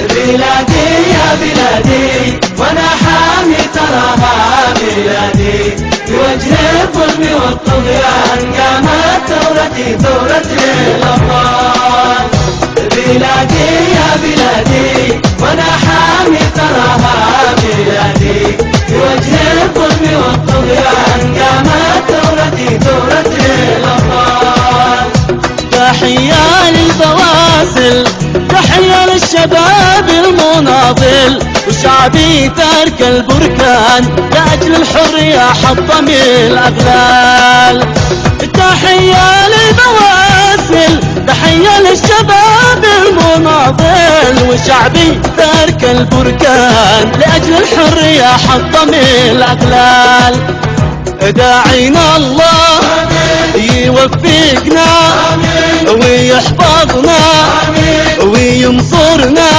بلادي يا بلادي وانا حامي تراها بلادي، في وجه الظلم والطغيان قامت ثورتي ثورة الأبطال. بلادي يا بلادي وانا حامي تراها بلادي، في وجه الظلم والطغيان قامت ثورتي ثورة الأبطال. تحية للبواسل، تحية للشباب المناضل، وشعبي ترك البركان لأجل الحرية حطم الأغلال. تحية للبواسل، تحية للشباب المناضل، وشعبي ترك البركان لأجل الحرية حطم الأغلال. داعينا الله يوفقنا ويحفظنا وينصرنا